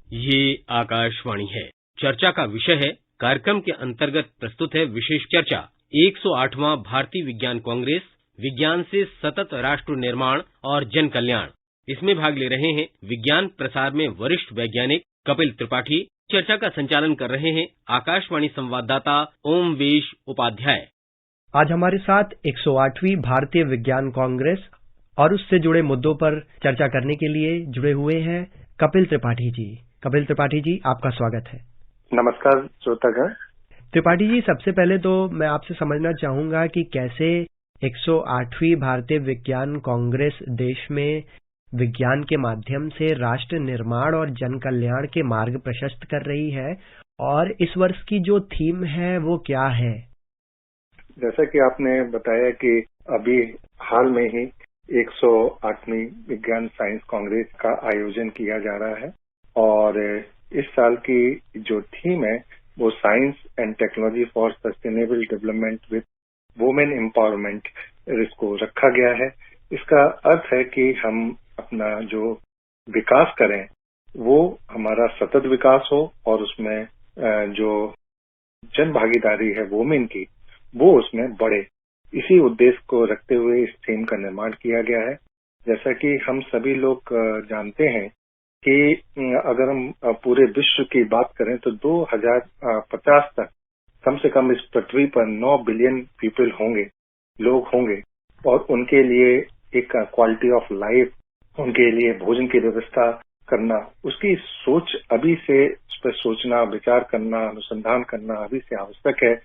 ये आकाशवाणी है। चर्चा का विषय है। कार्यक्रम के अंतर्गत प्रस्तुत है विशेष चर्चा 108वां भारतीय विज्ञान कांग्रेस, विज्ञान से सतत राष्ट्र निर्माण और जन कल्याण। इसमें भाग ले रहे हैं विज्ञान प्रसार में वरिष्ठ वैज्ञानिक कपिल त्रिपाठी। चर्चा का संचालन कर रहे हैं आकाशवाणी संवाददाता ओमवेश उपाध्याय। आज हमारे साथ 108वीं भारतीय विज्ञान कांग्रेस और उससे जुड़े मुद्दों पर चर्चा करने के लिए जुड़े हुए हैं कपिल त्रिपाठी जी। कपिल त्रिपाठी जी, आपका स्वागत है। नमस्कार श्रोतागण। त्रिपाठी जी, सबसे पहले तो मैं आपसे समझना चाहूंगा कि कैसे 108वीं भारतीय विज्ञान कांग्रेस देश में विज्ञान के माध्यम से राष्ट्र निर्माण और जन कल्याण के मार्ग प्रशस्त कर रही है, और इस वर्ष की जो थीम है वो क्या है? जैसा कि आपने बताया कि अभी हाल में ही 108वीं विज्ञान साइंस कांग्रेस का आयोजन किया जा रहा है, और इस साल की जो थीम है वो science and technology for sustainable development with women empowerment इसको रखा गया है। इसका अर्थ है कि हम अपना जो विकास करें वो हमारा सतत विकास हो, और उसमें जो जन भागीदारी है वुमेन की वो उसमें बढ़े। इसी उद्देश्य को रखते हुए इस थीम का निर्माण किया गया है। जैसा कि हम सभी लोग जानते हैं कि अगर हम पूरे विश्व की बात करें तो 2050 तक कम से कम इस पृथ्वी पर 9 बिलियन पीपल होंगे, लोग होंगे, और उनके लिए एक क्वालिटी ऑफ लाइफ, उनके लिए भोजन की व्यवस्था करना, उसकी सोच अभी से उस पर सोचना, विचार करना, अनुसंधान करना अभी से आवश्यक है।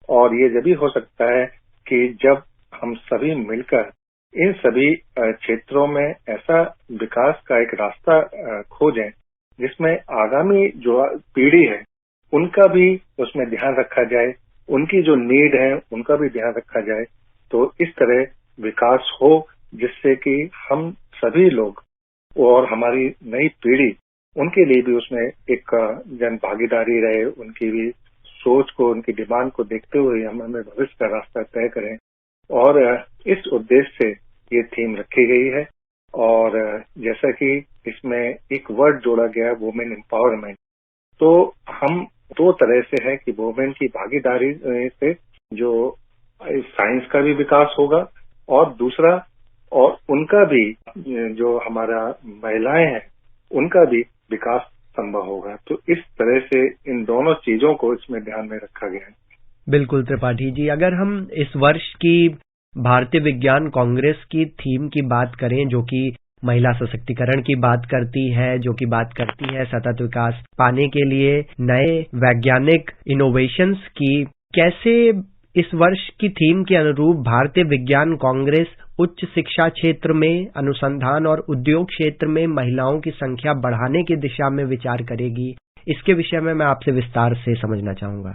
और ये जब भी हो सकता है कि जब हम सभी मिलकर इन सभी क्षेत्रों में ऐसा विकास का एक रास्ता खोजें जिसमें आगामी जो पीढ़ी है उनका भी उसमें ध्यान रखा जाए, उनकी जो नीड है उनका भी ध्यान रखा जाए। तो इस तरह विकास हो जिससे कि हम सभी लोग और हमारी नई पीढ़ी उनके लिए भी उसमें एक जन भागीदारी रहे, उनकी भी सोच को, उनकी डिमांड को देखते हुए हम हमें भविष्य का रास्ता तय करें। और इस उद्देश्य से ये थीम रखी गई है। और जैसा कि इसमें एक वर्ड जोड़ा गया है वुमेन एम्पावरमेंट, तो हम दो तरह से है कि वुमेन की भागीदारी से जो साइंस का भी विकास होगा, और दूसरा और उनका भी जो हमारा महिलाएं हैं उनका भी विकास संभव होगा। तो इस तरह से इन दोनों चीजों को इसमें ध्यान में रखा गया है। बिल्कुल त्रिपाठी जी, अगर हम इस वर्ष की भारतीय विज्ञान कांग्रेस की थीम की बात करें, जो कि महिला सशक्तिकरण की बात करती है, जो कि बात करती है सतत विकास पाने के लिए नए वैज्ञानिक इनोवेशंस की, कैसे इस वर्ष की थीम के अनुरूप भारतीय विज्ञान कांग्रेस उच्च शिक्षा क्षेत्र में, अनुसंधान और उद्योग क्षेत्र में महिलाओं की संख्या बढ़ाने की दिशा में विचार करेगी? इसके विषय में मैं आपसे विस्तार से समझना चाहूंगा।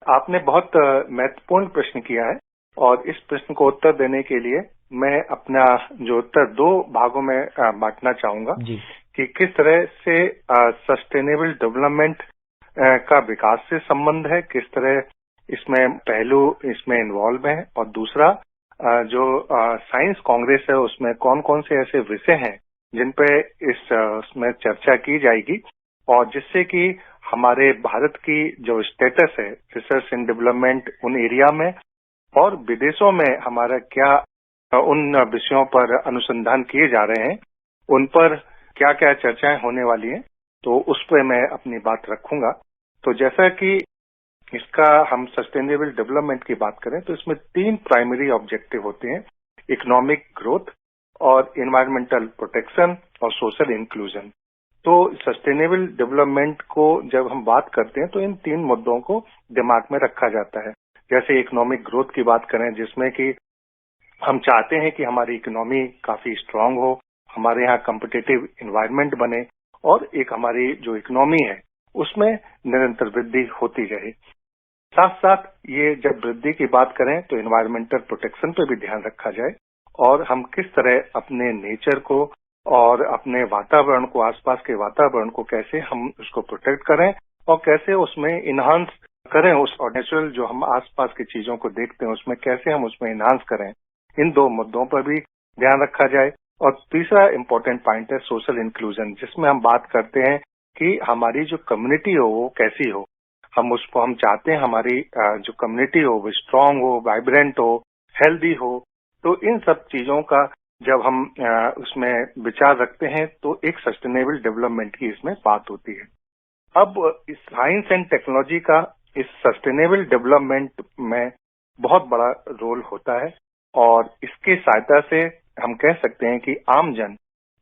आपने बहुत महत्वपूर्ण प्रश्न किया है, और इस प्रश्न को उत्तर देने के लिए मैं अपना जो उत्तर दो भागों में बांटना चाहूंगा कि किस तरह से सस्टेनेबल डेवलपमेंट का विकास से संबंध है, किस तरह इसमें पहलू इसमें इन्वॉल्व है, और दूसरा जो साइंस कांग्रेस है उसमें कौन कौन से ऐसे विषय हैं जिन पे इसमें चर्चा की जाएगी, और जिससे कि हमारे भारत की जो स्टेटस है रिसर्च एंड डेवलपमेंट उन एरिया में और विदेशों में हमारा क्या उन विषयों पर अनुसंधान किए जा रहे हैं, उन पर क्या क्या चर्चाएं होने वाली हैं, तो उस पर मैं अपनी बात रखूंगा। तो जैसा कि इसका हम सस्टेनेबल डेवलपमेंट की बात करें तो इसमें 3 प्राइमरी ऑब्जेक्टिव होते हैं: इकोनॉमिक ग्रोथ और एनवायरमेंटल प्रोटेक्शन और सोशल इंक्लूजन। तो सस्टेनेबल डेवलपमेंट को जब हम बात करते हैं तो इन 3 मुद्दों को दिमाग में रखा जाता है। जैसे इकोनॉमिक ग्रोथ की बात करें, जिसमें कि हम चाहते हैं कि हमारी इकोनॉमी काफी स्ट्रांग हो, हमारे यहाँ कॉम्पिटिटिव एनवायरनमेंट बने, और एक हमारी जो इकोनॉमी है उसमें निरंतर वृद्धि होती रहे। साथ साथ ये जब वृद्धि की बात करें तो एनवायरमेंटल प्रोटेक्शन पे भी ध्यान रखा जाए, और हम किस तरह अपने नेचर को और अपने वातावरण को, आसपास के वातावरण को कैसे हम उसको प्रोटेक्ट करें और कैसे उसमें इन्हांस करें, उस नेचुरल जो हम आसपास की चीजों को देखते हैं उसमें कैसे हम उसमें इन्हांस करें। इन 2 मुद्दों पर भी ध्यान रखा जाए। और तीसरा इम्पोर्टेंट पॉइंट है सोशल इंक्लूजन, जिसमें हम बात करते हैं कि हमारी जो कम्युनिटी हो वो कैसी हो। हम चाहते हैं हमारी जो कम्युनिटी हो वो स्ट्रांग हो, वाइब्रेंट हो, हेल्दी हो। तो इन सब चीजों का जब हम उसमें विचार रखते हैं तो एक सस्टेनेबल डेवलपमेंट की इसमें बात होती है। अब इस साइंस एंड टेक्नोलॉजी का इस सस्टेनेबल डेवलपमेंट में बहुत बड़ा रोल होता है और इसकी सहायता से हम कह सकते हैं कि आमजन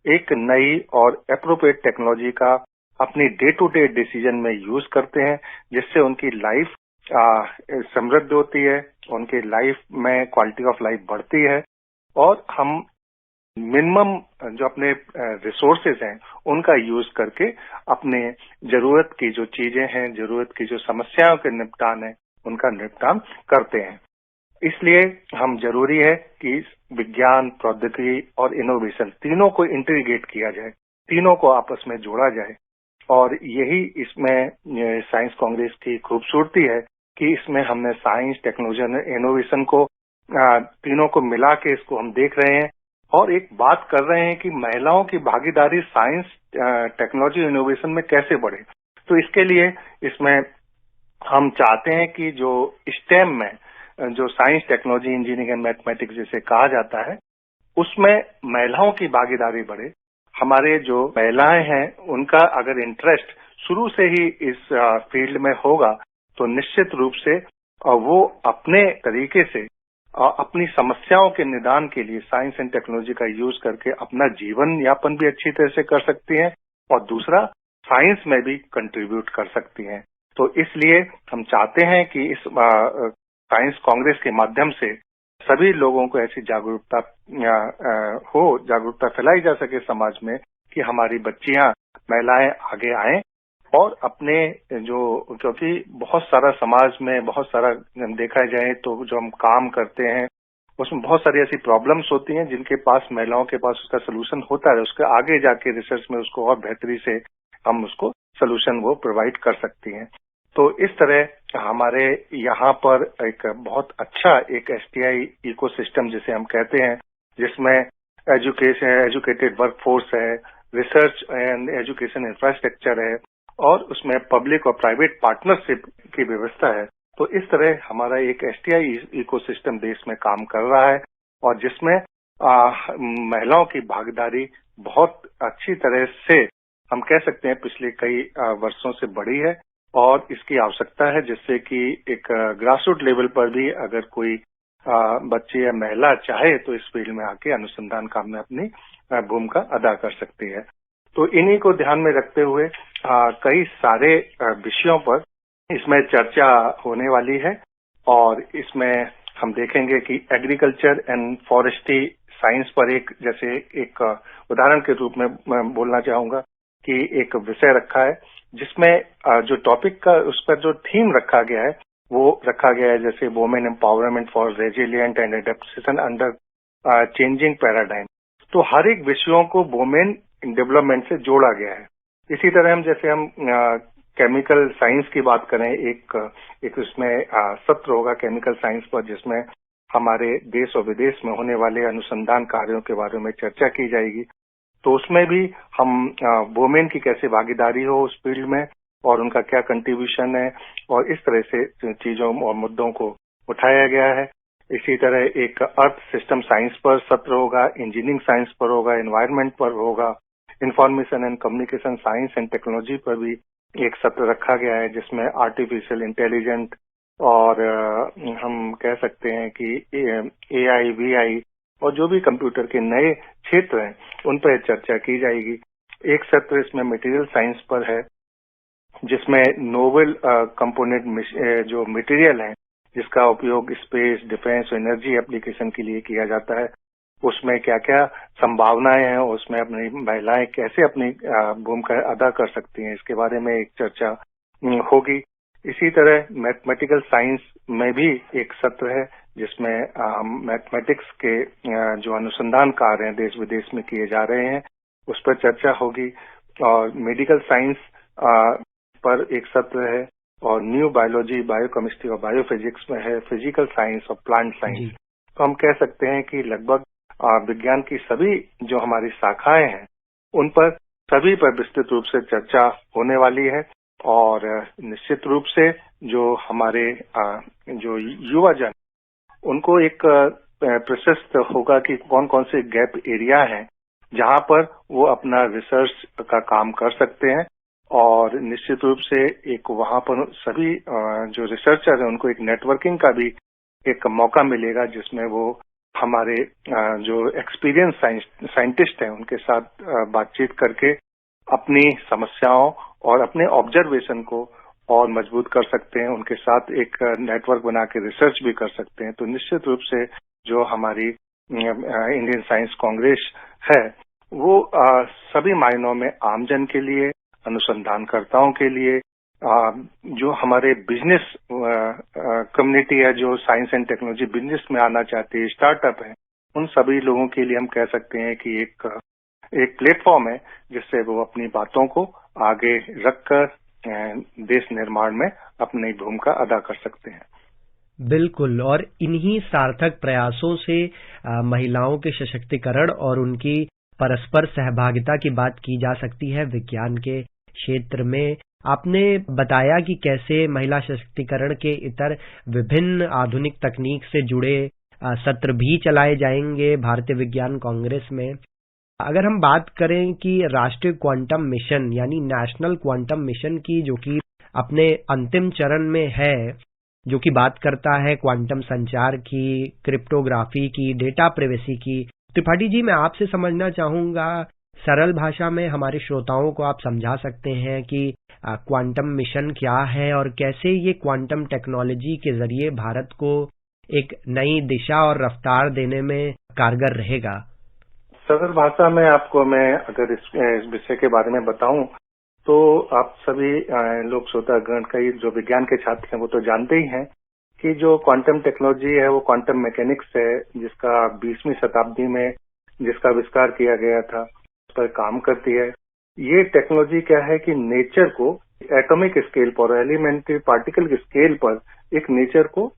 एक नई और एप्रोप्रिएट टेक्नोलॉजी का अपनी डे टू डे डिसीजन में यूज करते हैं, जिससे उनकी लाइफ समृद्ध होती है, उनकी लाइफ में क्वालिटी ऑफ लाइफ बढ़ती है और हम मिनिमम जो अपने रिसोर्सेज हैं उनका यूज करके अपने जरूरत की जो चीजें हैं, जरूरत की जो समस्याओं के निपटान है, उनका निपटान करते हैं। इसलिए हम जरूरी है कि विज्ञान, प्रौद्योगिकी और इनोवेशन तीनों को इंटीग्रेट किया जाए, तीनों को आपस में जोड़ा जाए। और यही इसमें साइंस कांग्रेस की खूबसूरती है कि इसमें हमने साइंस, टेक्नोलॉजी, इनोवेशन को तीनों को मिला के इसको हम देख रहे हैं और एक बात कर रहे हैं कि महिलाओं की भागीदारी साइंस, टेक्नोलॉजी, इनोवेशन में कैसे बढ़े। तो इसके लिए इसमें हम चाहते हैं कि जो स्टेम में जो science, technology, engineering and mathematics जिसे कहा जाता है, उसमें महिलाओं की भागीदारी बढ़े। हमारे जो महिलाएं हैं उनका अगर इंटरेस्ट शुरू से ही इस फील्ड में होगा तो निश्चित रूप से वो अपने तरीके से अपनी समस्याओं के निदान के लिए साइंस एंड टेक्नोलॉजी का यूज करके अपना जीवन यापन भी अच्छी तरह से कर सकती हैं और दूसरा साइंस में भी कंट्रीब्यूट कर सकती हैं। तो इसलिए हम चाहते हैं कि इस साइंस कांग्रेस के माध्यम से सभी लोगों को ऐसी जागरूकता फैलाई जा सके समाज में कि हमारी बच्चियां, महिलाएं आगे आएं और अपने क्योंकि बहुत सारा समाज में बहुत सारा देखा जाए तो जो हम काम करते हैं उसमें बहुत सारी ऐसी प्रॉब्लम्स होती हैं जिनके पास, महिलाओं के पास उसका सोल्यूशन होता है। उसके आगे जाके रिसर्च में उसको और बेहतरी से हम उसको सोल्यूशन वो प्रोवाइड कर सकती हैं। तो इस तरह हमारे यहाँ पर एक बहुत अच्छा एक एसटीआई इकोसिस्टम जिसे हम कहते हैं, जिसमें एजुकेटेड वर्कफोर्स है, रिसर्च एंड एजुकेशन इंफ्रास्ट्रक्चर है और उसमें पब्लिक और प्राइवेट पार्टनरशिप की व्यवस्था है। तो इस तरह हमारा एक एसटीआई इकोसिस्टम देश में काम कर रहा है और जिसमें महिलाओं की भागीदारी बहुत अच्छी तरह से हम कह सकते हैं पिछले कई वर्षों से बढ़ी है और इसकी आवश्यकता है, जिससे कि एक ग्रासरूट लेवल पर भी अगर कोई बच्चे या महिला चाहे तो इस फील्ड में आके अनुसंधान काम में अपनी भूमिका अदा कर सकती है। तो इन्हीं को ध्यान में रखते हुए कई सारे विषयों पर इसमें चर्चा होने वाली है और इसमें हम देखेंगे कि एग्रीकल्चर एंड फॉरेस्ट्री साइंस पर एक उदाहरण के रूप में मैं बोलना चाहूंगा कि एक विषय रखा है जिसमें जो टॉपिक का उस पर जो थीम रखा गया है वो रखा गया है जैसे women empowerment for resilient and adaptation under changing paradigm. तो हर एक विषयों को वुमेन डेवलपमेंट से जोड़ा गया है। इसी तरह हम केमिकल साइंस की बात करें, एक उसमें सत्र होगा केमिकल साइंस पर, जिसमें हमारे देश और विदेश में होने वाले अनुसंधान कार्यों के बारे में चर्चा की जाएगी। तो उसमें भी हम वुमेन की कैसे भागीदारी हो उस फील्ड में और उनका क्या कंट्रीब्यूशन है और इस तरह से चीजों और मुद्दों को उठाया गया है। इसी तरह एक अर्थ सिस्टम साइंस पर सत्र होगा, इंजीनियरिंग साइंस पर होगा, एनवायरनमेंट पर होगा, information and communication science and technology पर भी एक सत्र रखा गया है, जिसमें आर्टिफिशियल इंटेलिजेंट और हम कह सकते हैं कि एआई, वीआई और जो भी कंप्यूटर के नए क्षेत्र हैं उन पर चर्चा की जाएगी। एक सत्र इसमें मटेरियल साइंस पर है, जिसमें नोवेल कंपोनेंट जो मटेरियल है जिसका उपयोग स्पेस, डिफेंस और एनर्जी एप्लीकेशन के लिए किया जाता है, उसमें क्या क्या संभावनाएं हैं, उसमें अपनी महिलाएं कैसे अपनी भूमिका अदा कर सकती हैं, इसके बारे में एक चर्चा होगी। इसी तरह मैथमेटिकल साइंस में भी एक सत्र है जिसमें मैथमेटिक्स के जो अनुसंधान कार्य हैं देश विदेश में किए जा रहे हैं उस पर चर्चा होगी। और मेडिकल साइंस पर एक सत्र है और न्यू बायोलॉजी, बायोकेमिस्ट्री और बायोफिजिक्स में है, फिजिकल साइंस और प्लांट साइंस। तो हम कह सकते हैं कि लगभग विज्ञान की सभी जो हमारी शाखाएं हैं उन पर सभी पर विस्तृत रूप से चर्चा होने वाली है। और निश्चित रूप से जो हमारे जो युवा जन, उनको एक प्रशस्त होगा कि कौन कौन से गैप एरिया हैं जहां पर वो अपना रिसर्च का काम कर सकते हैं। और निश्चित रूप से एक वहां पर सभी जो रिसर्चर हैं उनको एक नेटवर्किंग का भी एक मौका मिलेगा, जिसमें वो हमारे जो एक्सपीरियंस साइंटिस्ट हैं उनके साथ बातचीत करके अपनी समस्याओं और अपने ऑब्जर्वेशन को और मजबूत कर सकते हैं, उनके साथ एक नेटवर्क बना के रिसर्च भी कर सकते हैं। तो निश्चित रूप से जो हमारी इंडियन साइंस कांग्रेस है वो सभी मायनों में आमजन के लिए, अनुसंधानकर्ताओं के लिए, जो हमारे बिजनेस कम्युनिटी है जो साइंस एंड टेक्नोलॉजी बिजनेस में आना चाहती है, स्टार्टअप है, उन सभी लोगों के लिए हम कह सकते हैं कि एक प्लेटफॉर्म है जिससे वो अपनी बातों को आगे रखकर देश निर्माण में अपनी भूमिका अदा कर सकते हैं। बिल्कुल, और इन्हीं सार्थक प्रयासों से महिलाओं के सशक्तिकरण और उनकी परस्पर सहभागिता की बात की जा सकती है विज्ञान के क्षेत्र में। आपने बताया कि कैसे महिला सशक्तिकरण के इतर विभिन्न आधुनिक तकनीक से जुड़े सत्र भी चलाए जाएंगे भारतीय विज्ञान कांग्रेस में। अगर हम बात करें कि राष्ट्रीय क्वांटम मिशन यानी नेशनल क्वांटम मिशन की, जो कि अपने अंतिम चरण में है, जो कि बात करता है क्वांटम संचार की, क्रिप्टोग्राफी की, डेटा प्राइवेसी की, त्रिपाठी जी मैं आपसे समझना चाहूंगा, सरल भाषा में हमारे श्रोताओं को आप समझा सकते हैं कि क्वांटम मिशन क्या है और कैसे ये क्वांटम टेक्नोलॉजी के जरिए भारत को एक नई दिशा और रफ्तार देने में कारगर रहेगा। सरल भाषा में आपको मैं अगर इस विषय के बारे में बताऊं तो आप सभी लोग श्रोतागण कई जो विज्ञान के छात्र हैं वो तो जानते ही हैं कि जो क्वांटम टेक्नोलॉजी है वो क्वांटम मैकेनिक्स है, जिसका 20वीं शताब्दी में जिसका आविष्कार किया गया था, उस पर काम करती है। ये टेक्नोलॉजी क्या है कि नेचर को एटॉमिक स्केल पर, एलिमेंट्री पार्टिकल के स्केल पर एक नेचर को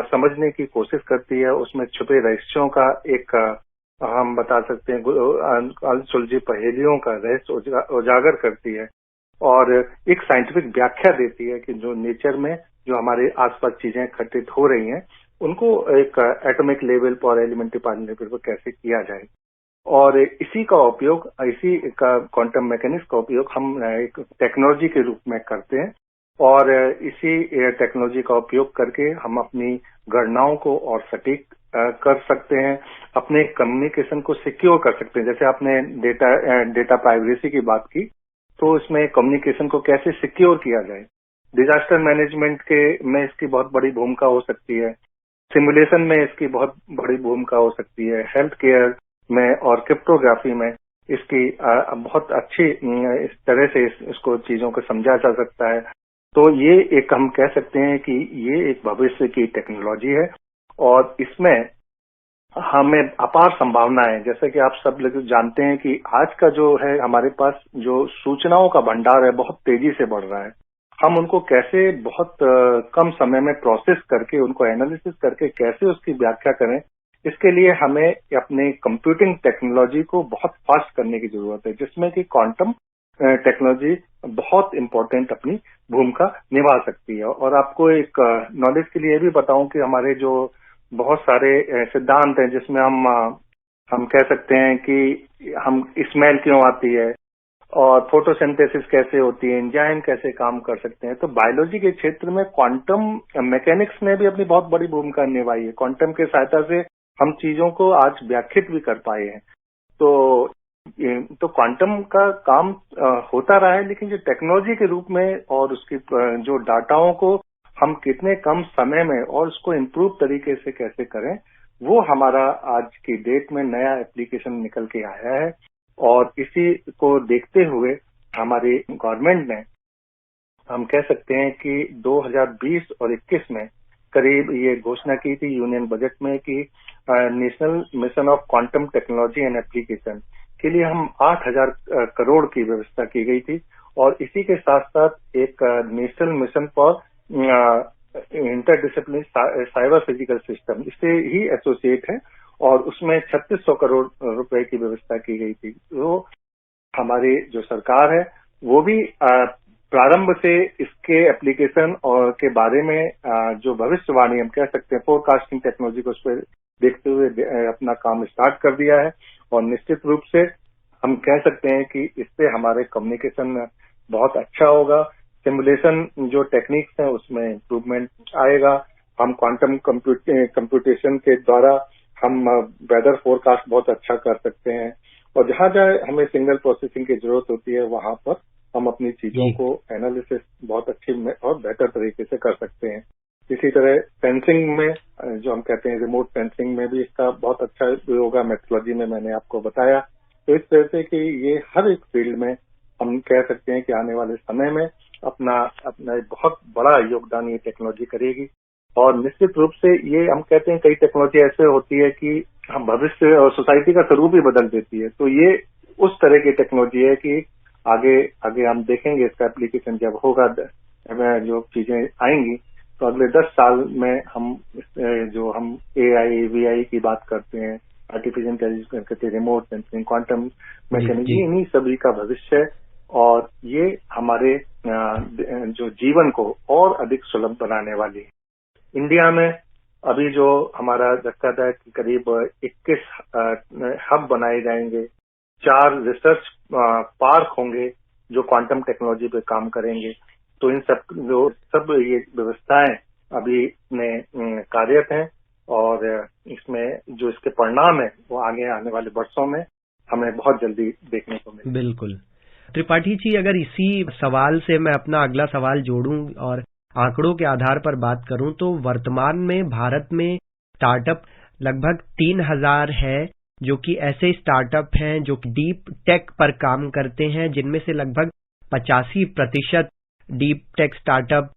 समझने की कोशिश करती है। उसमें छुपे रहस्यों का एक हम बता सकते हैं सुलझी पहेलियों का रहस्य उजागर करती है और एक साइंटिफिक व्याख्या देती है कि जो नेचर में जो हमारे आसपास चीजें घटित हो रही हैं उनको एक एटॉमिक लेवल पर, एलिमेंट्री पार्टिकल लेवल पर कैसे किया जाए। और इसी का उपयोग, इसी का क्वांटम मैकेनिक्स का उपयोग हम एक टेक्नोलॉजी के रूप में करते हैं और इसी टेक्नोलॉजी का उपयोग करके हम अपनी गणनाओं को और सटीक कर सकते हैं, अपने कम्युनिकेशन को सिक्योर कर सकते हैं। जैसे आपने डेटा प्राइवेसी की बात की, तो इसमें कम्युनिकेशन को कैसे सिक्योर किया जाए, डिजास्टर मैनेजमेंट में इसकी बहुत बड़ी भूमिका हो सकती है, सिमुलेशन में इसकी बहुत बड़ी भूमिका हो सकती है, हेल्थ केयर में और क्रिप्टोग्राफी में इसकी बहुत अच्छी इस तरह से इसको चीजों को समझा जा सकता है। तो ये एक हम कह सकते हैं कि ये एक भविष्य की टेक्नोलॉजी है और इसमें हमें अपार संभावना है। जैसे कि आप सब लोग जानते हैं कि आज का जो है हमारे पास जो सूचनाओं का भंडार है बहुत तेजी से बढ़ रहा है। हम उनको कैसे बहुत कम समय में प्रोसेस करके, उनको एनालिसिस करके कैसे उसकी व्याख्या करें, इसके लिए हमें अपने कंप्यूटिंग टेक्नोलॉजी को बहुत फास्ट करने की जरूरत है, जिसमें कि क्वांटम टेक्नोलॉजी बहुत इम्पोर्टेंट अपनी भूमिका निभा सकती है। और आपको एक नॉलेज के लिए भी बताऊं कि हमारे जो बहुत सारे सिद्धांत हैं जिसमें हम कह सकते हैं कि हम स्मेल क्यों आती है और फोटोसिंथेसिस कैसे होती है, एंजाइम कैसे काम कर सकते हैं। तो बायोलॉजी के क्षेत्र में क्वांटम मैकेनिक्स ने भी अपनी बहुत बड़ी भूमिका निभाई है। क्वांटम के सहायता से हम चीजों को आज व्याख्यात भी कर पाए हैं। तो क्वांटम का काम होता रहा है, लेकिन जो टेक्नोलॉजी के रूप में और उसकी जो डाटाओं को हम कितने कम समय में और उसको इम्प्रूव तरीके से कैसे करें, वो हमारा आज की डेट में नया एप्लीकेशन निकल के आया है। और इसी को देखते हुए हमारी गवर्नमेंट ने, हम कह सकते हैं कि 2020 और 21 में करीब ये घोषणा की थी यूनियन बजट में कि national mission of quantum technology and application के लिए हम 8,000 करोड़ की व्यवस्था की गई थी। और इसी के साथ साथ एक national mission for interdisciplinary cyber physical system, इससे ही एसोसिएट है और उसमें 3600 करोड़ रुपए की व्यवस्था की गई थी। तो हमारी जो सरकार है वो भी प्रारंभ से इसके एप्लीकेशन और के बारे में जो भविष्यवाणी हम कह सकते हैं फोरकास्टिंग टेक्नोलॉजी को उस पर देखते हुए अपना काम स्टार्ट कर दिया है। और निश्चित रूप से हम कह सकते हैं कि इससे हमारे कम्युनिकेशन बहुत अच्छा होगा। सिमुलेशन जो टेक्निक्स हैं उसमें इम्प्रूवमेंट आएगा। हम क्वांटम कंप्यूटेशन के द्वारा हम वेदर फोरकास्ट बहुत अच्छा कर सकते हैं। और जहां जहां हमें सिग्नल प्रोसेसिंग की जरूरत होती है वहां पर हम अपनी चीजों को एनालिसिस बहुत अच्छी और बेहतर तरीके से कर सकते हैं। इसी तरह सेंसिंग में जो हम कहते हैं रिमोट सेंसिंग में भी इसका बहुत अच्छा उपयोग है। मेट्रोलॉजी में मैंने आपको बताया। तो इस तरह से कि ये हर एक फील्ड में हम कह सकते हैं कि आने वाले समय में अपना एक बहुत बड़ा योगदान ये टेक्नोलॉजी करेगी। और निश्चित रूप से ये हम कहते हैं कई टेक्नोलॉजी ऐसे होती है कि हम भविष्य और सोसाइटी का स्वरूप ही बदल देती है। तो ये उस तरह की टेक्नोलॉजी है कि आगे हम देखेंगे इसका एप्लीकेशन जब होगा, जो चीजें आएंगी तो अगले 10 साल में हम AI, VI की बात करते हैं, आर्टिफिशियल इंटेलिजेंस करते हैं, रिमोट सेंसिंग, क्वांटम मैकेनिक्स, इन्हीं सभी का भविष्य है। और ये हमारे जो जीवन को और अधिक सुलभ बनाने वाली है। इंडिया में अभी जो हमारा धक्का कि करीब 21 हब बनाए जाएंगे, 4 रिसर्च पार्क होंगे जो क्वांटम टेक्नोलॉजी पे काम करेंगे। तो इन सब ये व्यवस्थाएं अभी में कार्यरत हैं और इसमें जो इसके परिणाम है वो आगे आने वाले वर्षों में हमें बहुत जल्दी देखने को मिलेगा। बिल्कुल। त्रिपाठी जी, अगर इसी सवाल से मैं अपना अगला सवाल जोड़ूं और आंकड़ों के आधार पर बात करूं तो वर्तमान में भारत में स्टार्टअप लगभग 3000 है, जो कि ऐसे स्टार्टअप हैं जो डीप टेक पर काम करते हैं, जिनमें से लगभग 85% deep tech startup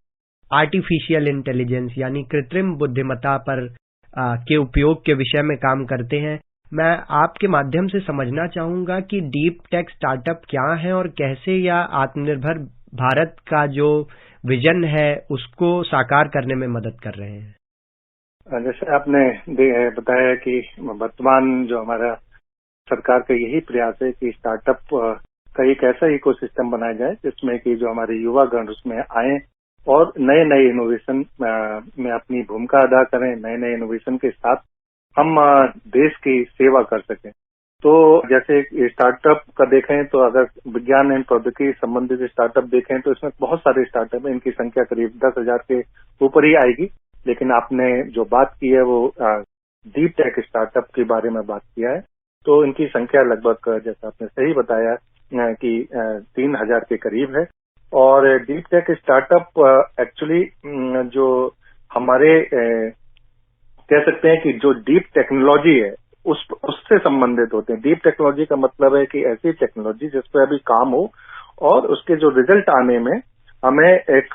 artificial intelligence यानी कृत्रिम बुद्धिमत्ता पर के उपयोग के विषय में काम करते हैं। मैं आपके माध्यम से समझना चाहूंगा कि डीप टेक स्टार्टअप क्या है और कैसे यह आत्मनिर्भर भारत का जो विजन है उसको साकार करने में मदद कर रहे हैं। जैसे आपने बताया कि वर्तमान जो हमारा सरकार का यही प्रयास है कि स्टार्टअप का एक ऐसा इकोसिस्टम बनाया जाए जिसमें कि जो हमारे युवागण उसमें आए और नए नए इनोवेशन में अपनी भूमिका अदा करें। नए इनोवेशन के साथ हम देश की सेवा कर सकें। तो जैसे स्टार्टअप का देखें तो अगर विज्ञान एवं प्रौद्योगिकी संबंधित स्टार्टअप देखें तो इसमें बहुत सारे स्टार्टअप हैं। इनकी संख्या करीब 10,000 के ऊपर ही आएगी। लेकिन आपने जो बात की है वो डीप टेक स्टार्टअप के बारे में बात किया है। तो इनकी संख्या लगभग जैसा आपने सही बताया कि 3,000 के करीब है। और डीप टेक स्टार्टअप एक्चुअली जो हमारे कह सकते हैं कि जो डीप टेक्नोलॉजी है उससे संबंधित होते हैं। डीप टेक्नोलॉजी का मतलब है कि ऐसी टेक्नोलॉजी जिस पर अभी काम हो और उसके जो रिजल्ट आने में हमें एक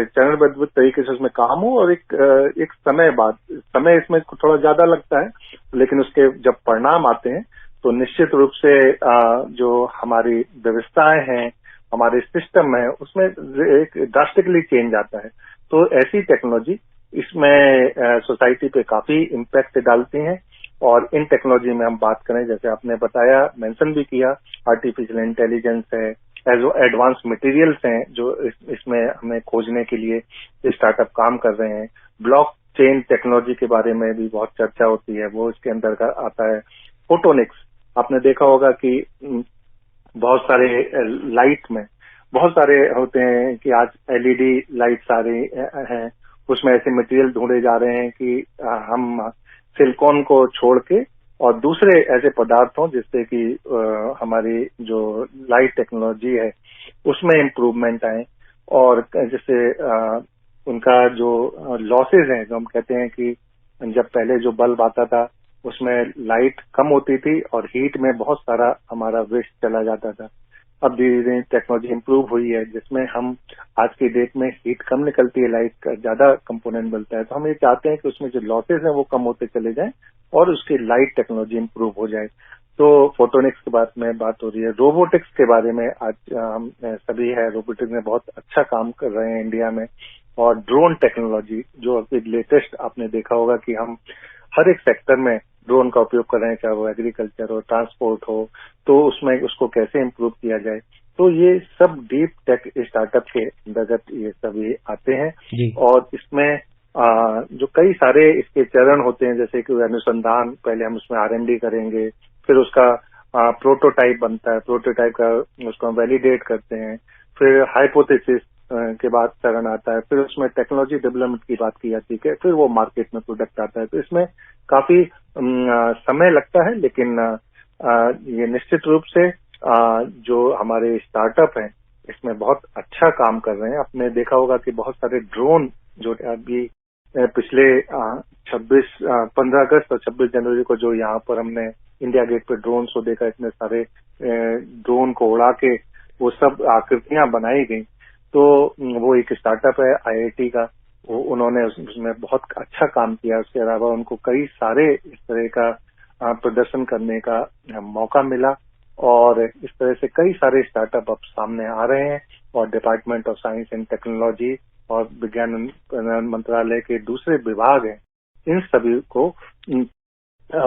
चरणबद्ध तरीके से उसमें काम हो और एक समय इसमें थोड़ा ज्यादा लगता है, लेकिन उसके जब परिणाम आते हैं तो निश्चित रूप से जो हमारी व्यवस्थाएं हैं, हमारे सिस्टम है, उसमें एक ड्रास्टिकली चेंज आता है। तो ऐसी टेक्नोलॉजी इसमें सोसाइटी पे काफी इम्पैक्ट डालती हैं। और इन टेक्नोलॉजी में हम बात करें, जैसे आपने बताया, मेंशन भी किया, आर्टिफिशियल इंटेलिजेंस है, एडवांस मटेरियल्स हैं जो इसमें हमें खोजने के लिए स्टार्टअप काम कर रहे हैं। ब्लॉकचेन टेक्नोलॉजी के बारे में भी बहुत चर्चा होती है, वो इसके अंदर आता है। फोटोनिक्स, आपने देखा होगा कि बहुत सारे लाइट में बहुत सारे होते हैं कि आज LED लाइट्स आ रही हैं, उसमें ऐसे मटेरियल ढूंढे जा रहे हैं कि हम सिलिकॉन को छोड़ के और दूसरे ऐसे पदार्थ हों जिससे कि हमारी जो लाइट टेक्नोलॉजी है उसमें इम्प्रूवमेंट आए। और जैसे उनका जो लॉसेज हैं, जो हम कहते हैं कि जब पहले जो बल्ब आता था उसमें लाइट कम होती थी और हीट में बहुत सारा हमारा वेस्ट चला जाता था। अब धीरे धीरे टेक्नोलॉजी इम्प्रूव हुई है जिसमें हम आज की डेट में हीट कम निकलती है, लाइट का ज्यादा कंपोनेंट बनता है। तो हम ये चाहते हैं कि उसमें जो लॉसेज हैं वो कम होते चले जाएं और उसकी लाइट टेक्नोलॉजी इम्प्रूव हो जाए। तो फोटोनिक्स के बारे में बात हो रही है। रोबोटिक्स के बारे में आज हम सभी है, रोबोटिक्स में बहुत अच्छा काम कर रहे हैं इंडिया में। और ड्रोन टेक्नोलॉजी जो अभी लेटेस्ट आपने देखा होगा कि हम हर एक सेक्टर में ड्रोन का उपयोग कर रहे हैं, चाहे वो एग्रीकल्चर हो, ट्रांसपोर्ट हो, तो उसमें उसको कैसे इम्प्रूव किया जाए। तो ये सब डीप टेक स्टार्टअप के अंतर्गत ये सभी आते हैं। और इसमें जो कई सारे इसके चरण होते हैं, जैसे कि अनुसंधान, पहले हम उसमें R&D करेंगे, फिर उसका प्रोटोटाइप बनता है, प्रोटोटाइप का उसको हम वैलिडेट करते हैं, फिर हाइपोथेसिस के बाद चरण आता है, फिर उसमें टेक्नोलॉजी डेवलपमेंट की बात की जाती है, फिर वो मार्केट में प्रोडक्ट आता है। तो इसमें काफी समय लगता है, लेकिन ये निश्चित रूप से जो हमारे स्टार्टअप हैं इसमें बहुत अच्छा काम कर रहे हैं। आपने देखा होगा कि बहुत सारे ड्रोन जो अभी पिछले 15 अगस्त और 26 जनवरी को जो यहाँ पर हमने इंडिया गेट पे ड्रोन शो देखा, इतने सारे ड्रोन को उड़ा के वो सब आकृतियां बनाई गई, तो वो एक स्टार्टअप है IIT का, उन्होंने उसमें बहुत अच्छा काम किया। उसके अलावा उनको कई सारे इस तरह का प्रदर्शन करने का मौका मिला, और इस तरह से कई सारे स्टार्टअप अब सामने आ रहे हैं। और department of science and technology और विज्ञान मंत्रालय के दूसरे विभाग हैं, इन सभी को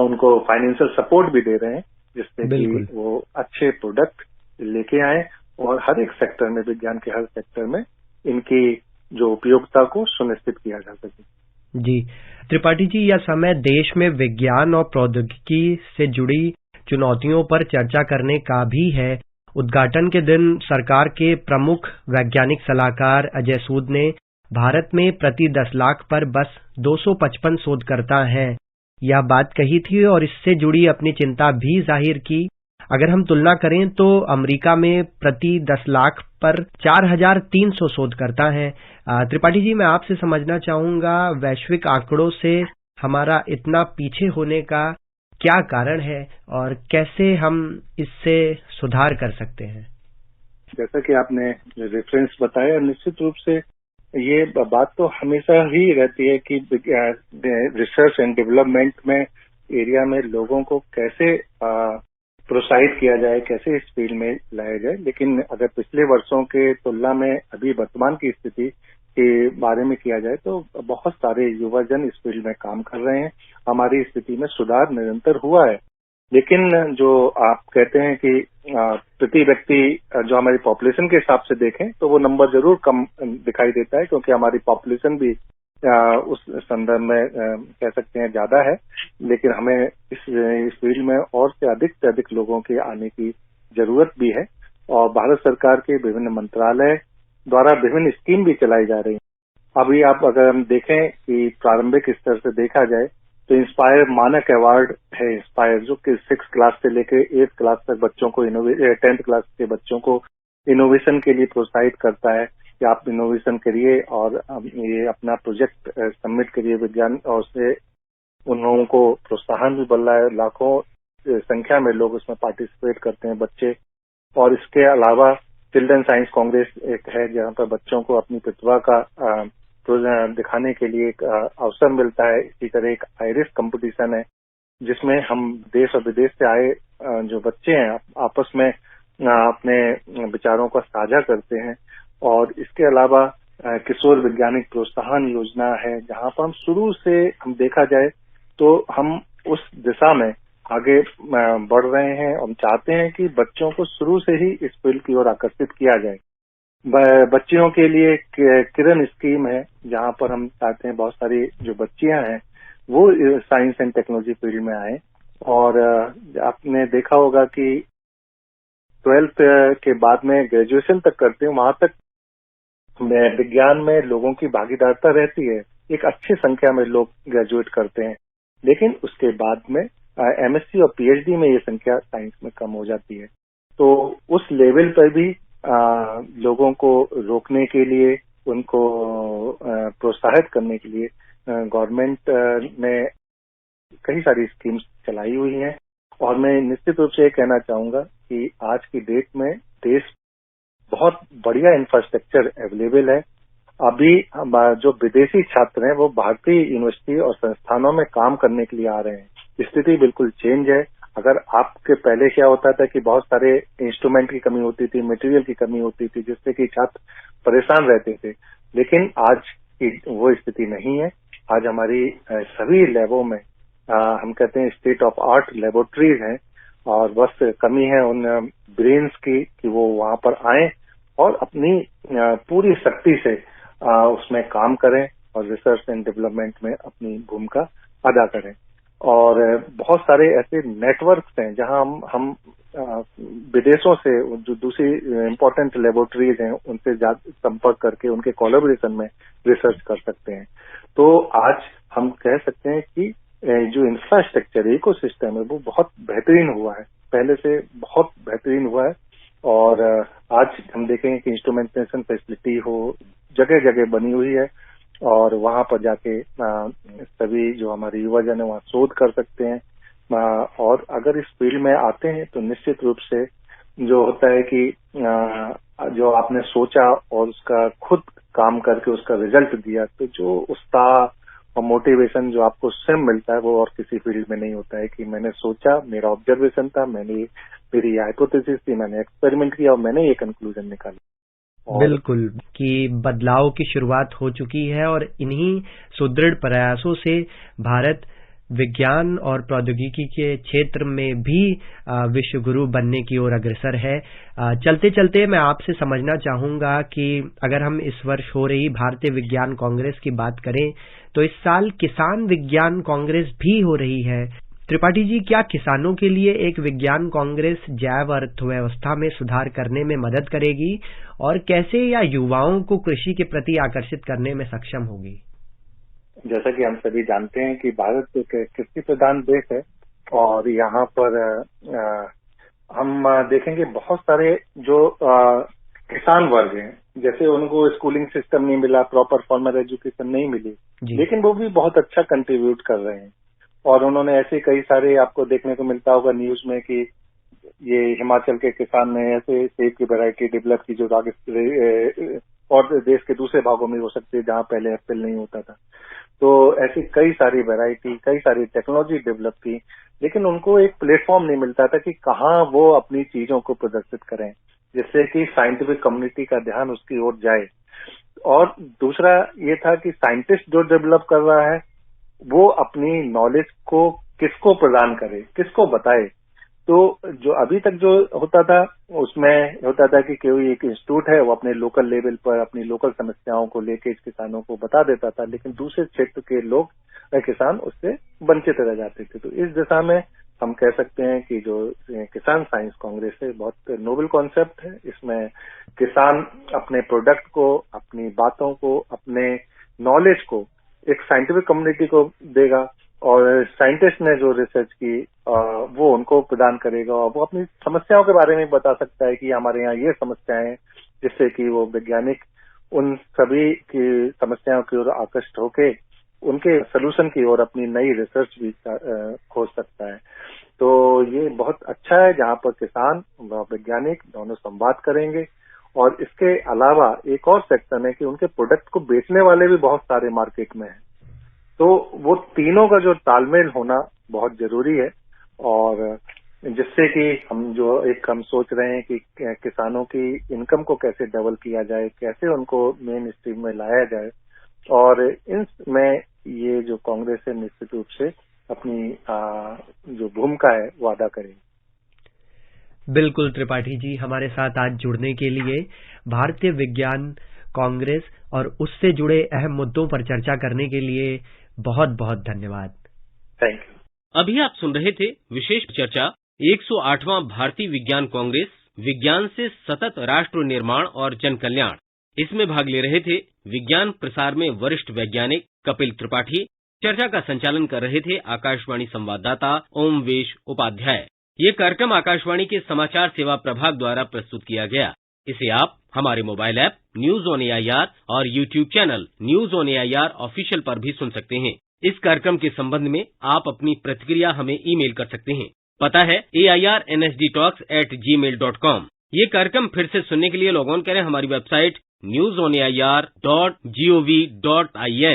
उनको फाइनेंशियल सपोर्ट भी दे रहे हैं, जिससे कि वो अच्छे प्रोडक्ट लेके आए और हर एक सेक्टर में, विज्ञान के हर सेक्टर में इनकी जो उपयोगिता को सुनिश्चित किया जा सके। जी त्रिपाठी जी, यह समय देश में विज्ञान और प्रौद्योगिकी से जुड़ी चुनौतियों पर चर्चा करने का भी है। उद्घाटन के दिन सरकार के प्रमुख वैज्ञानिक सलाहकार अजय सूद ने भारत में प्रति 10 लाख पर बस 255 शोधकर्ता हैं, यह बात कही थी और इससे जुड़ी अपनी चिंता भी जाहिर की। अगर हम तुलना करें तो अमेरिका में प्रति 10 लाख पर 4,300 शोधकर्ता हैं। त्रिपाठी जी, मैं आपसे समझना चाहूंगा, वैश्विक आंकड़ों से हमारा इतना पीछे होने का क्या कारण है और कैसे हम इससे सुधार कर सकते हैं? जैसा कि आपने रेफरेंस बताया, निश्चित रूप से ये बात तो हमेशा ही रहती है कि रिसर्च एंड डेवलपमेंट में एरिया में लोगों को कैसे प्रोत्साहित किया जाए, कैसे इस फील्ड में लाया जाए। लेकिन अगर पिछले वर्षों के तुलना में अभी वर्तमान की स्थिति के बारे में किया जाए तो बहुत सारे युवाजन इस फील्ड में काम कर रहे हैं। हमारी स्थिति में सुधार निरंतर हुआ है, लेकिन जो आप कहते हैं कि प्रति व्यक्ति जो हमारी पॉपुलेशन के हिसाब से देखें तो वो नंबर जरूर कम दिखाई देता है, क्योंकि हमारी पॉपुलेशन भी उस संदर्भ में कह सकते हैं ज्यादा है। लेकिन हमें इस फील्ड में और से अधिक लोगों के आने की जरूरत भी है, और भारत सरकार के विभिन्न मंत्रालय द्वारा विभिन्न स्कीम भी चलाई जा रही है। अभी आप अगर हम देखें कि प्रारंभिक स्तर से देखा जाए तो इंस्पायर मानक अवार्ड है, इंस्पायर, जो कि 6 क्लास से लेकर 8 क्लास तक बच्चों को 10th क्लास के बच्चों को इनोवेशन के लिए प्रोत्साहित करता है कि आप इनोवेशन करिए और ये अपना प्रोजेक्ट सबमिट करिए विज्ञान, और उससे उन लोगों को प्रोत्साहन भी बढ़ रहा है। लाखों संख्या में लोग उसमें पार्टिसिपेट करते हैं, बच्चे। और इसके अलावा चिल्ड्रन साइंस कांग्रेस एक है, जहाँ पर बच्चों को अपनी प्रतिभा का दिखाने के लिए एक अवसर मिलता है। इसी तरह एक आइरिस कंपटीशन है, जिसमें हम देश और विदेश से आए जो बच्चे हैं आपस में अपने विचारों को साझा करते हैं। और इसके अलावा किशोर वैज्ञानिक प्रोत्साहन योजना है, जहाँ पर हम शुरू से हम देखा जाए तो हम उस दिशा में आगे बढ़ रहे हैं। हम चाहते हैं कि बच्चों को शुरू से ही इस फील्ड की ओर आकर्षित किया जाए। बच्चियों के लिए किरण स्कीम है, जहाँ पर हम चाहते हैं बहुत सारी जो बच्चियां हैं वो साइंस एंड टेक्नोलॉजी फील्ड में आए। और आपने देखा होगा कि 12th के बाद में ग्रेजुएशन तक करते हैं, वहां तक विज्ञान में लोगों की भागीदारता रहती है, एक अच्छी संख्या में लोग ग्रेजुएट करते हैं। लेकिन उसके बाद में MSc और PhD में ये संख्या साइंस में कम हो जाती है। तो उस लेवल पर भी लोगों को रोकने के लिए, उनको प्रोत्साहित करने के लिए गवर्नमेंट ने कई सारी स्कीम्स चलाई हुई हैं। और मैं निश्चित रूप से ये कहना चाहूंगा कि आज की डेट में देश बहुत बढ़िया इंफ्रास्ट्रक्चर अवेलेबल है। अभी जो विदेशी छात्र हैं वो भारतीय यूनिवर्सिटी और संस्थानों में काम करने के लिए आ रहे हैं। स्थिति बिल्कुल चेंज है। अगर आपके पहले क्या होता था कि बहुत सारे इंस्ट्रूमेंट की कमी होती थी, मटेरियल की कमी होती थी, जिससे कि छात्र परेशान रहते थे, लेकिन आज की वो स्थिति नहीं है। आज हमारी सभी लैबों में हम कहते हैं स्टेट ऑफ आर्ट लेबोरेटरीज हैं, और बस कमी है उन ब्रेन्स की कि वो वहां पर आए और अपनी पूरी शक्ति से उसमें काम करें और रिसर्च एंड डेवलपमेंट में अपनी भूमिका अदा करें। और बहुत सारे ऐसे नेटवर्क्स हैं जहां हम विदेशों से जो दूसरी इम्पोर्टेंट लेबोरेटरीज हैं उनसे संपर्क करके उनके कोलैबोरेशन में रिसर्च कर सकते हैं। तो आज हम कह सकते हैं कि जो इंफ्रास्ट्रक्चर इकोसिस्टम है वो बहुत बेहतरीन हुआ है, पहले से बहुत बेहतरीन हुआ है। और आज हम देखेंगे कि इंस्ट्रूमेंटेशन फैसिलिटी हो जगह जगह बनी हुई है, और वहां पर जाके सभी जो हमारे युवाजन है वहाँ शोध कर सकते हैं। और अगर इस फील्ड में आते हैं तो निश्चित रूप से जो होता है कि जो आपने सोचा और उसका खुद काम करके उसका रिजल्ट दिया, तो जो उत्साह और मोटिवेशन जो आपको स्वयं मिलता है वो और किसी फील्ड में नहीं होता है कि मैंने सोचा, मेरा ऑब्जर्वेशन था, मेरी हाइपोथेसिस थी, मैंने एक्सपेरिमेंट किया और मैंने ये कंक्लूजन निकाला। बिल्कुल कि बदलाव की शुरुआत हो चुकी है और इन्हीं सुदृढ़ प्रयासों से भारत विज्ञान और प्रौद्योगिकी के क्षेत्र में भी विश्व गुरु बनने की ओर अग्रसर है। चलते चलते मैं आपसे समझना चाहूंगा कि अगर हम इस वर्ष हो रही भारतीय विज्ञान कांग्रेस की बात करें तो इस साल किसान विज्ञान कांग्रेस भी हो रही है। त्रिपाठी जी, क्या किसानों के लिए एक विज्ञान कांग्रेस जैव अर्थव्यवस्था में सुधार करने में मदद करेगी और कैसे या युवाओं को कृषि के प्रति आकर्षित करने में सक्षम होगी? जैसा कि हम सभी जानते हैं कि भारत एक कृषि प्रधान देश है, और यहाँ पर हम देखेंगे बहुत सारे जो किसान वर्ग हैं, जैसे उनको स्कूलिंग सिस्टम नहीं मिला, प्रॉपर फॉर्मल एजुकेशन नहीं मिली, लेकिन वो भी बहुत अच्छा कंट्रीब्यूट कर रहे हैं। और उन्होंने ऐसे कई सारे, आपको देखने को मिलता होगा न्यूज में कि ये हिमाचल के किसान ने ऐसे सेब की वैरायटी डेवलप की जो और देश के दूसरे भागों में हो सकती है जहां पहले एप्पल नहीं होता था। तो ऐसी कई सारी वैरायटी, कई सारी टेक्नोलॉजी डेवलप की, लेकिन उनको एक प्लेटफॉर्म नहीं मिलता था कि कहाँ वो अपनी चीजों को प्रदर्शित करें जिससे कि साइंटिफिक कम्युनिटी का ध्यान उसकी ओर जाए। और दूसरा ये था कि साइंटिस्ट जो डेवलप कर रहा है वो अपनी नॉलेज को किसको प्रदान करे, किसको बताए। तो जो अभी तक जो होता था उसमें होता था कि कोई एक इंस्टीट्यूट है वो अपने लोकल लेवल पर अपनी लोकल समस्याओं को लेके किसानों को बता देता था, लेकिन दूसरे क्षेत्र के लोग किसान उससे वंचित रह जाते थे। तो इस दिशा में हम कह सकते हैं कि जो किसान साइंस कांग्रेस है बहुत नोबल कॉन्सेप्ट है। इसमें किसान अपने प्रोडक्ट को, अपनी बातों को, अपने नॉलेज को एक साइंटिफिक कम्युनिटी को देगा, और साइंटिस्ट ने जो रिसर्च की वो उनको प्रदान करेगा, और वो अपनी समस्याओं के बारे में बता सकता है कि हमारे यहाँ ये समस्याएं हैं, जिससे कि वो वैज्ञानिक उन सभी की समस्याओं की ओर आकर्षित होके उनके सोल्यूशन की ओर अपनी नई रिसर्च भी खोज सकता है। तो ये बहुत अच्छा है जहाँ पर किसान व वैज्ञानिक दोनों संवाद करेंगे। और इसके अलावा एक और सेक्शन है कि उनके प्रोडक्ट को बेचने वाले भी बहुत सारे मार्केट में हैं, तो वो तीनों का जो तालमेल होना बहुत जरूरी है। और जिससे कि हम सोच रहे हैं कि किसानों की इनकम को कैसे डबल किया जाए, कैसे उनको मेन स्ट्रीम में लाया जाए, और इनमें ये जो कांग्रेस है निश्चित रूप से अपनी जो भूमिका है वो अदा करेगी। बिल्कुल त्रिपाठी जी, हमारे साथ आज जुड़ने के लिए, भारतीय विज्ञान कांग्रेस और उससे जुड़े अहम मुद्दों पर चर्चा करने के लिए बहुत बहुत धन्यवाद। Thank you. अभी आप सुन रहे थे विशेष चर्चा 108वां भारतीय विज्ञान कांग्रेस, विज्ञान से सतत राष्ट्र निर्माण और जन कल्याण। इसमें भाग ले रहे थे विज्ञान प्रसार में वरिष्ठ वैज्ञानिक कपिल त्रिपाठी। चर्चा का संचालन कर रहे थे आकाशवाणी संवाददाता ओमवेश उपाध्याय। ये कार्यक्रम आकाशवाणी के समाचार सेवा प्रभाग द्वारा प्रस्तुत किया गया। इसे आप हमारे mobile app news on AIR और YouTube channel news on AIR official पर भी सुन सकते हैं। इस कार्यक्रम के संबंध में आप अपनी प्रतिक्रिया हमें ईमेल कर सकते हैं। पता है airnsdtalks@gmail.com। ये कार्यक्रम फिर से सुनने के लिए लॉग ऑन करें हमारी वेबसाइट newsonair.gov.in।